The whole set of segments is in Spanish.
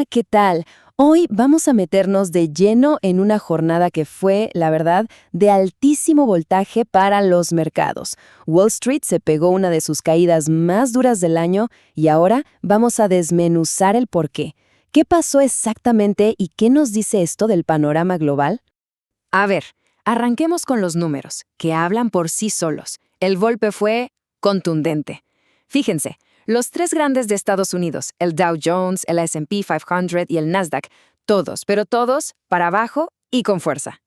Hola, ¿qué tal? Hoy vamos a meternos de lleno en una jornada que fue, la verdad, de altísimo voltaje para los mercados. Wall Street se pegó una de sus caídas más duras del año y ahora vamos a desmenuzar el porqué. ¿Qué pasó exactamente y qué nos dice esto del panorama global? A ver, arranquemos con los números, que hablan por sí solos. El golpe fue contundente. Fíjense, los tres grandes de Estados Unidos, el Dow Jones, el S&P 500 y el Nasdaq, todos, pero todos, para abajo y con fuerza.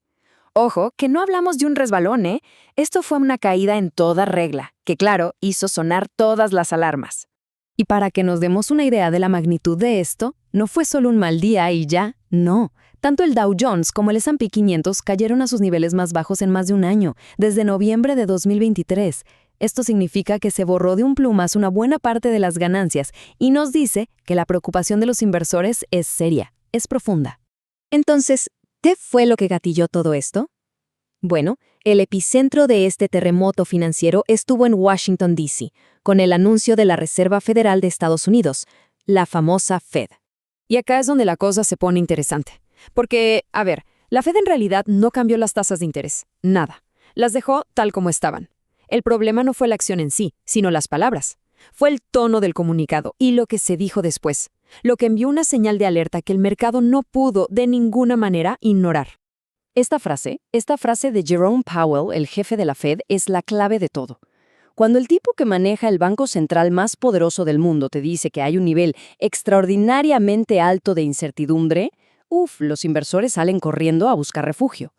Ojo, que no hablamos de un resbalón, ¿eh? Esto fue una caída en toda regla, que claro, hizo sonar todas las alarmas. Y para que nos demos una idea de la magnitud de esto, no fue solo un mal día y ya, no. Tanto el Dow Jones como el S&P 500 cayeron a sus niveles más bajos en más de un año, desde noviembre de 2023. Esto significa que se borró de un plumazo una buena parte de las ganancias y nos dice que la preocupación de los inversores es seria, es profunda. Entonces, ¿qué fue lo que gatilló todo esto? Bueno, el epicentro de este terremoto financiero estuvo en Washington, D.C., con el anuncio de la Reserva Federal de Estados Unidos, la famosa Fed. Y acá es donde la cosa se pone interesante. Porque, a ver, la Fed en realidad no cambió las tasas de interés, nada. Las dejó tal como estaban. El problema no fue la acción en sí, sino las palabras. Fue el tono del comunicado y lo que se dijo después, lo que envió una señal de alerta que el mercado no pudo de ninguna manera ignorar. Esta frase de Jerome Powell, el jefe de la Fed, es la clave de todo. Cuando el tipo que maneja el banco central más poderoso del mundo te dice que hay un nivel extraordinariamente alto de incertidumbre, los inversores salen corriendo a buscar refugio.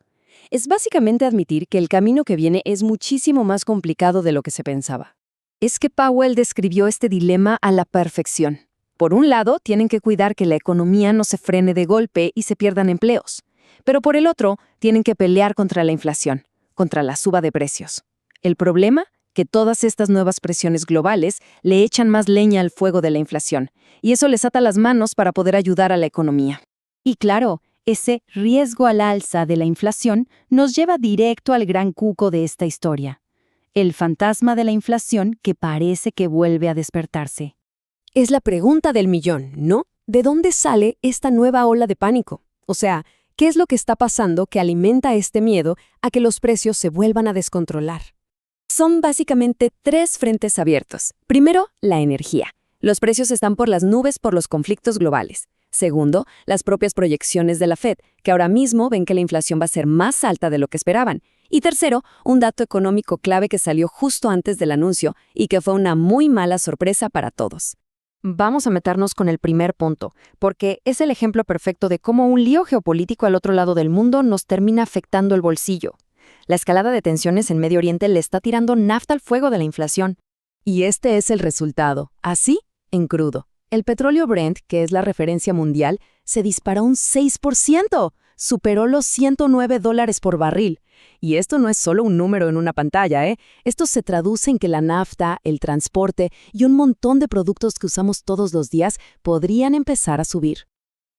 Es básicamente admitir que el camino que viene es muchísimo más complicado de lo que se pensaba. Es que Powell describió este dilema a la perfección. Por un lado, tienen que cuidar que la economía no se frene de golpe y se pierdan empleos. Pero por el otro, tienen que pelear contra la inflación, contra la suba de precios. El problema, que todas estas nuevas presiones globales le echan más leña al fuego de la inflación, y eso les ata las manos para poder ayudar a la economía. Y claro, ese riesgo al alza de la inflación nos lleva directo al gran cuco de esta historia. El fantasma de la inflación que parece que vuelve a despertarse. Es la pregunta del millón, ¿no? ¿De dónde sale esta nueva ola de pánico? O sea, ¿qué es lo que está pasando que alimenta este miedo a que los precios se vuelvan a descontrolar? Son básicamente tres frentes abiertos. Primero, la energía. Los precios están por las nubes por los conflictos globales. Segundo, las propias proyecciones de la Fed, que ahora mismo ven que la inflación va a ser más alta de lo que esperaban. Y tercero, un dato económico clave que salió justo antes del anuncio y que fue una muy mala sorpresa para todos. Vamos a meternos con el primer punto, porque es el ejemplo perfecto de cómo un lío geopolítico al otro lado del mundo nos termina afectando el bolsillo. La escalada de tensiones en Medio Oriente le está tirando nafta al fuego de la inflación. Y este es el resultado, así, en crudo. El petróleo Brent, que es la referencia mundial, se disparó un 6%, superó los $109 por barril. Y esto no es solo un número en una pantalla, ¿eh? Esto se traduce en que la nafta, el transporte y un montón de productos que usamos todos los días podrían empezar a subir.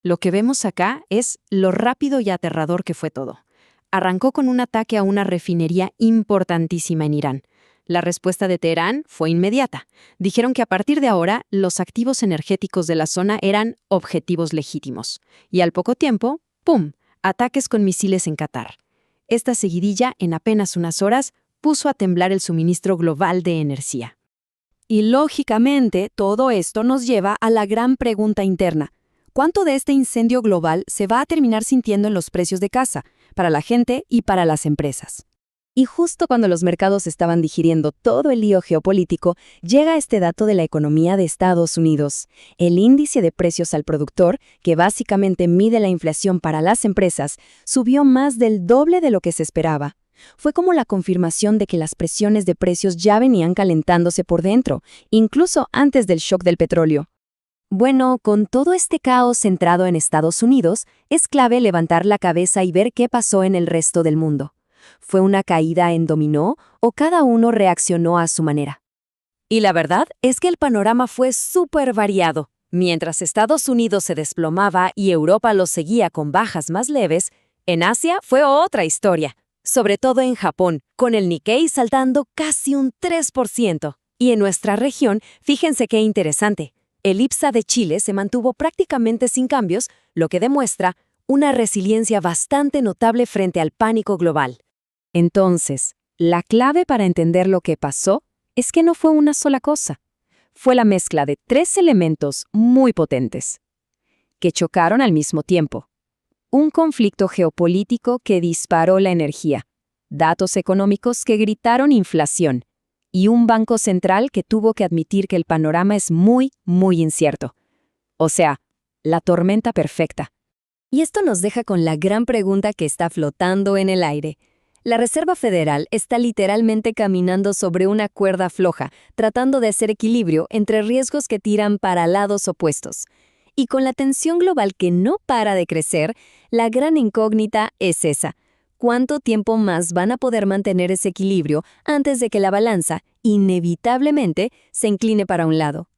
Lo que vemos acá es lo rápido y aterrador que fue todo. Arrancó con un ataque a una refinería importantísima en Irán. La respuesta de Teherán fue inmediata. Dijeron que a partir de ahora, los activos energéticos de la zona eran objetivos legítimos. Y al poco tiempo, ¡pum!, ataques con misiles en Qatar. Esta seguidilla, en apenas unas horas, puso a temblar el suministro global de energía. Y lógicamente, todo esto nos lleva a la gran pregunta interna. ¿Cuánto de este incendio global se va a terminar sintiendo en los precios de casa, para la gente y para las empresas? Y justo cuando los mercados estaban digiriendo todo el lío geopolítico, llega este dato de la economía de Estados Unidos. El índice de precios al productor, que básicamente mide la inflación para las empresas, subió más del doble de lo que se esperaba. Fue como la confirmación de que las presiones de precios ya venían calentándose por dentro, incluso antes del shock del petróleo. Bueno, con todo este caos centrado en Estados Unidos, es clave levantar la cabeza y ver qué pasó en el resto del mundo. ¿Fue una caída en dominó o cada uno reaccionó a su manera? Y la verdad es que el panorama fue súper variado. Mientras Estados Unidos se desplomaba y Europa lo seguía con bajas más leves, en Asia fue otra historia, sobre todo en Japón, con el Nikkei saltando casi un 3%. Y en nuestra región, fíjense qué interesante. El IPSA de Chile se mantuvo prácticamente sin cambios, lo que demuestra una resiliencia bastante notable frente al pánico global. Entonces, la clave para entender lo que pasó es que no fue una sola cosa. Fue la mezcla de tres elementos muy potentes, que chocaron al mismo tiempo. Un conflicto geopolítico que disparó la energía, datos económicos que gritaron inflación, y un banco central que tuvo que admitir que el panorama es muy, muy incierto. O sea, la tormenta perfecta. Y esto nos deja con la gran pregunta que está flotando en el aire. La Reserva Federal está literalmente caminando sobre una cuerda floja, tratando de hacer equilibrio entre riesgos que tiran para lados opuestos. Y con la tensión global que no para de crecer, la gran incógnita es esa. ¿Cuánto tiempo más van a poder mantener ese equilibrio antes de que la balanza, inevitablemente, se incline para un lado?